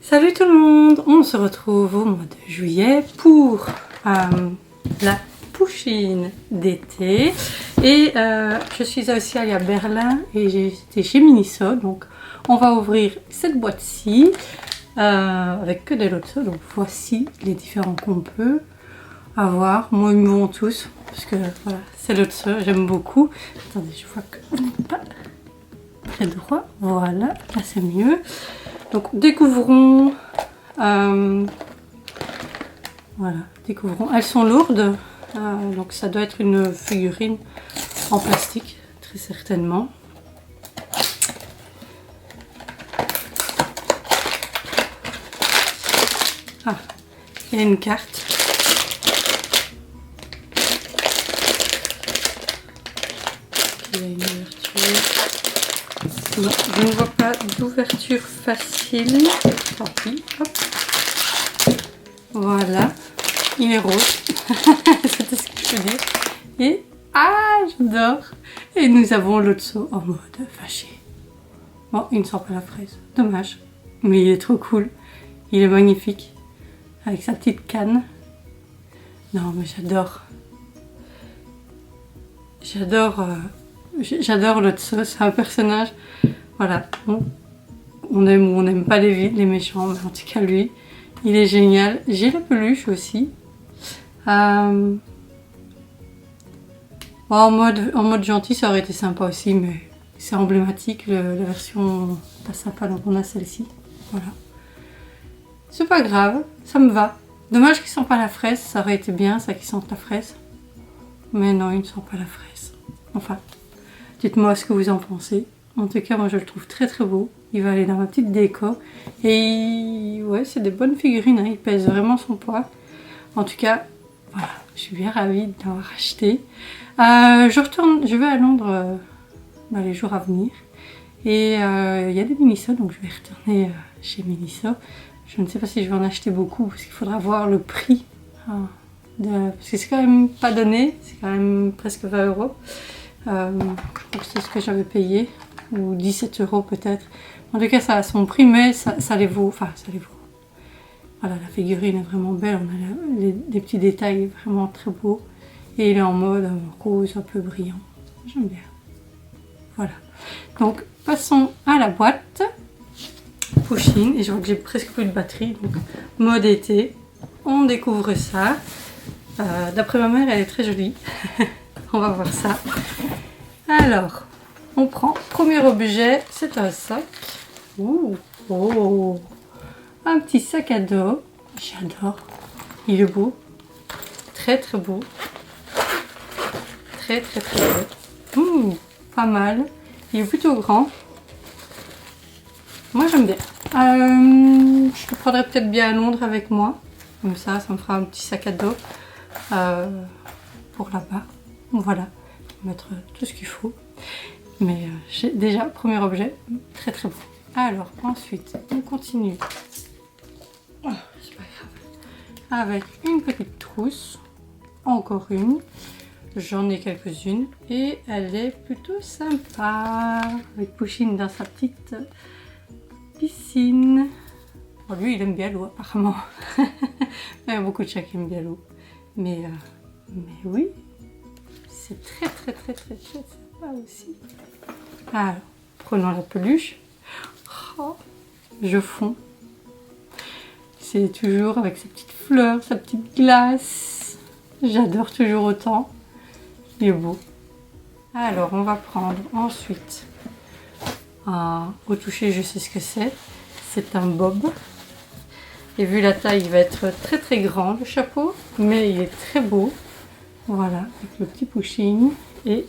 Salut tout le monde, on se retrouve au mois de juillet pour la Pusheen d'été et je suis aussi allée à Berlin et j'étais chez Miniso, donc on va ouvrir cette boîte-ci avec que des Lotso. Donc voici les différents qu'on peut avoir. Moi ils me vont tous parce que voilà, c'est Lotso, j'aime beaucoup. Attendez, je vois que vous n'êtes pas très droit, voilà, là c'est mieux. Donc découvrons, voilà, découvrons. Elles sont lourdes, donc ça doit être une figurine en plastique, très certainement. Ah, il y a une carte. Il y a une ouverture. Non, je ne vois pas d'ouverture facile. Tant pis, hop. Voilà. Il est rose. C'était ce que je veux dire. Et ah, j'adore. Et nous avons Lotso en mode fâché. Bon, il ne sent pas la fraise. Dommage. Mais il est trop cool. Il est magnifique. Avec sa petite canne. Non, mais j'adore. J'adore Lotso. C'est un personnage. Voilà. On aime ou on n'aime pas les méchants. Mais en tout cas, lui, il est génial. J'ai la peluche aussi. Bon, en mode gentil, ça aurait été sympa aussi, mais c'est emblématique. La version pas sympa, donc on a celle-ci. Voilà. C'est pas grave, ça me va. Dommage qu'ils sentent pas la fraise, ça aurait été bien, ça qu'ils sentent la fraise. Mais non, ils ne sentent pas la fraise. Enfin, dites-moi ce que vous en pensez. En tout cas, moi je le trouve très très beau. Il va aller dans ma petite déco. Et ouais, c'est des bonnes figurines, hein. Il pèse vraiment son poids. En tout cas, voilà, je suis bien ravie de l'avoir acheté. Je vais à Londres dans les jours à venir. Et il y a des Miniso, donc je vais retourner chez Miniso. Je ne sais pas si je vais en acheter beaucoup, parce qu'il faudra voir le prix. Parce que c'est quand même pas donné, c'est quand même presque 20 €. Je crois que c'est ce que j'avais payé, ou 17 € peut-être. En tout cas, ça a son prix, mais ça les vaut. Enfin, ça les vaut. Voilà, la figurine est vraiment belle. On a des petits détails vraiment très beaux. Et il est en mode rose, un peu brillant. J'aime bien. Voilà. Donc, passons à la boîte. Pusheen. Et je vois que j'ai presque plus de batterie. Donc, mode été. On découvre ça. D'après ma mère, elle est très jolie. On va voir ça. Alors, on prend. Premier objet, c'est un sac. Ouh, oh, un petit sac à dos. J'adore. Il est beau. Très très beau. Très très très beau. Pas mal. Il est plutôt grand. Moi j'aime bien. Je le prendrais peut-être bien à Londres avec moi. Comme ça me fera un petit sac à dos pour là-bas. Voilà. Mettre tout ce qu'il faut. Mais j'ai déjà, premier objet, très très beau. Alors ensuite, on continue. Oh, c'est pas grave. Avec une petite trousse. Encore une. J'en ai quelques-unes. Et elle est plutôt sympa. Avec Pusheen dans sa petite piscine. Oh, lui, il aime bien l'eau apparemment. Il y a beaucoup de chats qui aiment bien l'eau. Mais oui. C'est très très très très très sympa aussi. Alors, prenons la peluche. Oh, je fonds. C'est toujours avec sa petite fleur, sa petite glace. J'adore toujours autant. Il est beau. Alors, on va prendre ensuite. Au toucher, je sais ce que c'est. C'est un bob. Et vu la taille, il va être très très grand le chapeau. Mais il est très beau. Voilà, avec le petit Pusheen. Et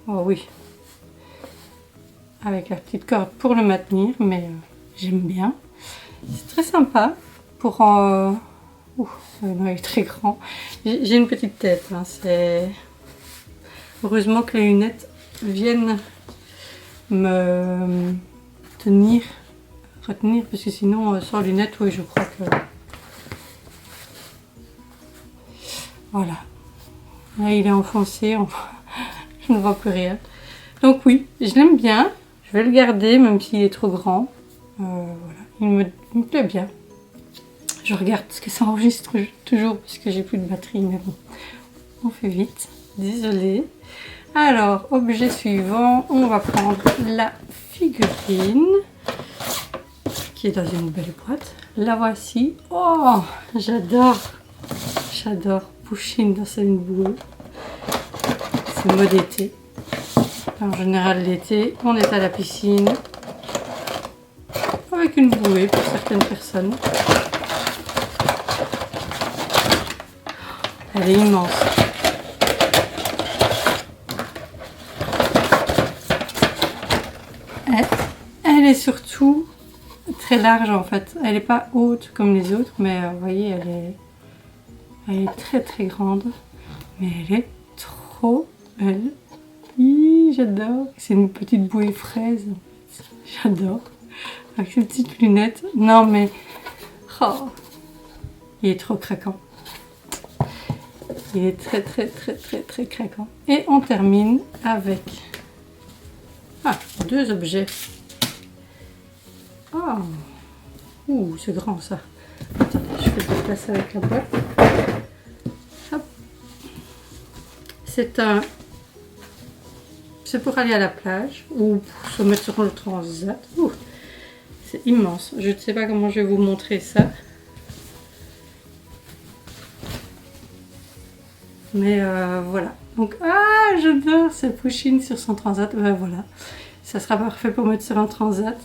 oh oui, avec la petite corde pour le maintenir, mais j'aime bien. C'est très sympa pour... non, il est très grand. J'ai une petite tête. Hein, heureusement que les lunettes viennent me retenir, parce que sinon, sans lunettes, oui, je crois que... Voilà. Là, il est enfoncé. Je ne vois plus rien. Donc oui, je l'aime bien. Je vais le garder même s'il est trop grand. Voilà, il me plaît bien. Je regarde ce que ça enregistre toujours parce que j'ai plus de batterie, mais bon, on fait vite. Désolée. Alors, objet suivant, on va prendre la figurine qui est dans une belle boîte. La voici. Oh, j'adore. J'adore. Pusheen dans une bouée. C'est mode été. En général, l'été, on est à la piscine avec une bouée pour certaines personnes. Elle est immense. Elle est surtout très large en fait. Elle n'est pas haute comme les autres, mais vous voyez, elle est très très grande. Mais elle est trop belle. J'adore. C'est une petite bouée fraise. J'adore. Avec ses petites lunettes. Non mais... Oh, il est trop craquant. Il est très très très très très craquant. Et on termine avec... Ah, 2 objets. Oh. Ouh, c'est grand ça. Attendez, je vais le déplacer avec la boîte. Hop. C'est pour aller à la plage ou pour se mettre sur le transat. C'est immense. Je ne sais pas comment je vais vous montrer ça. Mais voilà. Donc, ah, j'adore ce Pusheen sur son transat. Ben voilà. Ça sera parfait pour mettre sur un transat.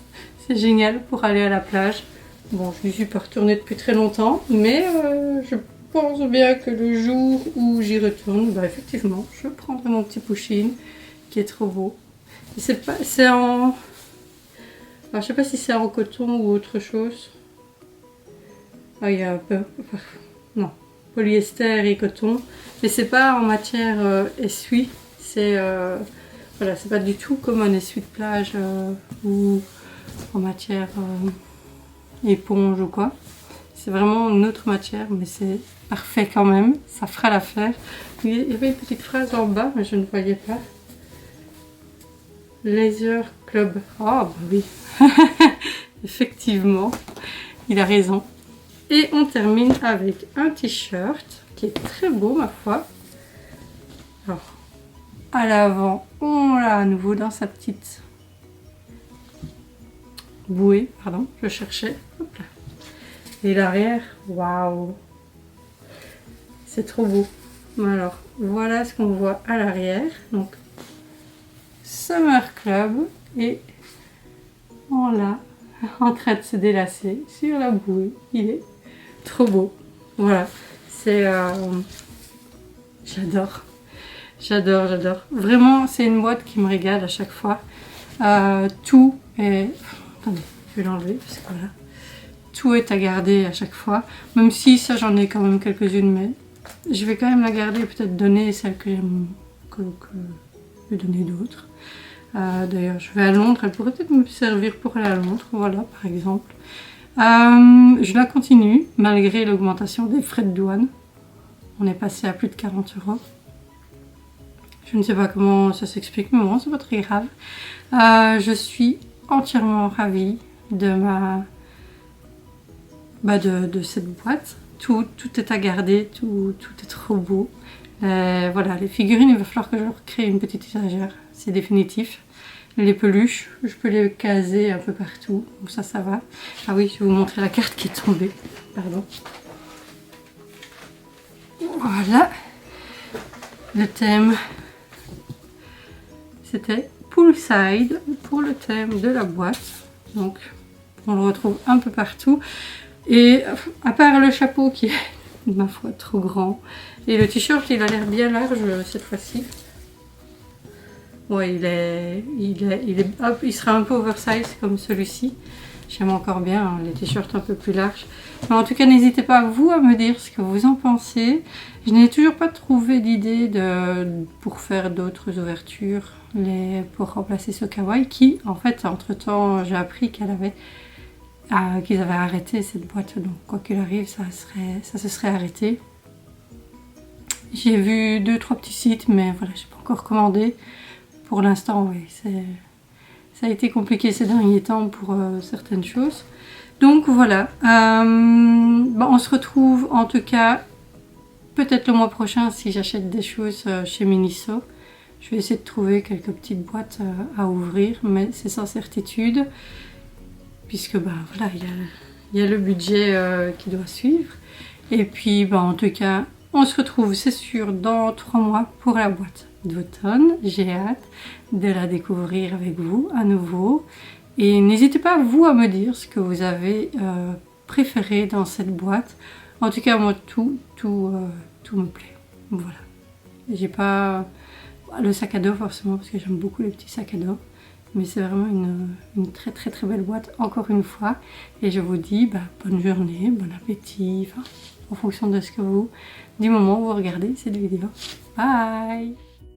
C'est génial pour aller à la plage. Bon, je n'y suis pas retournée depuis très longtemps. Mais je pense bien que le jour où j'y retourne, bah, effectivement, je prendrai mon petit Pusheen qui est trop beau. C'est en... Alors, je sais pas si c'est en coton ou autre chose. Ah, il y a un peu... Non. Polyester et coton, mais c'est pas en matière essuie, c'est voilà, c'est pas du tout comme un essuie de plage ou en matière éponge ou quoi. C'est vraiment une autre matière, mais c'est parfait quand même, ça fera l'affaire. Il y avait une petite phrase en bas, mais je ne voyais pas. Laser Club. Oh bah oui, effectivement, il a raison. Et on termine avec un t-shirt qui est très beau ma foi. Alors, à l'avant, on l'a à nouveau dans sa petite bouée. Pardon, je cherchais. Hop là. Et l'arrière, waouh! C'est trop beau. Alors, voilà ce qu'on voit à l'arrière. Donc, Summer Club. Et on l'a en train de se délasser sur la bouée. Il est trop beau. Voilà, c'est... j'adore. J'adore, j'adore. Vraiment, c'est une boîte qui me régale à chaque fois. Tout est... Attendez, je vais l'enlever parce que voilà. Tout est à garder à chaque fois. Même si ça, j'en ai quand même quelques-unes, mais je vais quand même la garder et peut-être donner celle que j'aime, que je vais donner d'autres. D'ailleurs, je vais à Londres. Elle pourrait peut-être me servir pour aller à Londres. Voilà, par exemple. Je la continue malgré l'augmentation des frais de douane. On est passé à plus de 40 €. Je ne sais pas comment ça s'explique, mais bon, c'est pas très grave. Je suis entièrement ravie de de cette boîte. Tout est à garder, tout est trop beau. Voilà, les figurines, il va falloir que je recrée une petite étagère, c'est définitif. Les peluches, je peux les caser un peu partout, donc ça va. Ah oui, je vais vous montrer la carte qui est tombée, pardon. Voilà, le thème, c'était Poolside pour le thème de la boîte, donc on le retrouve un peu partout. Et à part le chapeau qui est, ma foi, trop grand, et le t-shirt, il a l'air bien large cette fois-ci. Ouais, il sera un peu oversize comme celui-ci. J'aime encore bien hein, les t-shirts un peu plus larges. Mais en tout cas, n'hésitez pas vous à me dire ce que vous en pensez. Je n'ai toujours pas trouvé d'idée pour faire d'autres ouvertures pour remplacer ce kawaii qui, en fait, entre-temps, j'ai appris qu'ils avaient arrêté cette boîte. Donc, quoi qu'il arrive, ça se serait arrêté. J'ai vu 2-3 petits sites, mais voilà, j'ai pas encore commandé. Pour l'instant, oui, Ça a été compliqué ces derniers temps pour certaines choses. Donc voilà, on se retrouve en tout cas peut-être le mois prochain si j'achète des choses chez Miniso. Je vais essayer de trouver quelques petites boîtes à ouvrir, mais c'est sans certitude. Puisque voilà, il y a le budget qui doit suivre. Et puis en tout cas, on se retrouve, c'est sûr, dans 3 mois pour la boîte d'automne. J'ai hâte de la découvrir avec vous à nouveau. Et n'hésitez pas, vous, à me dire ce que vous avez préféré dans cette boîte. En tout cas, moi, tout me plaît. Voilà. J'ai pas le sac à dos forcément, parce que j'aime beaucoup les petits sacs à dos. Mais c'est vraiment une très très très belle boîte, encore une fois. Et je vous dis bonne journée, bon appétit, en fonction de ce que du moment où vous regardez cette vidéo. Bye!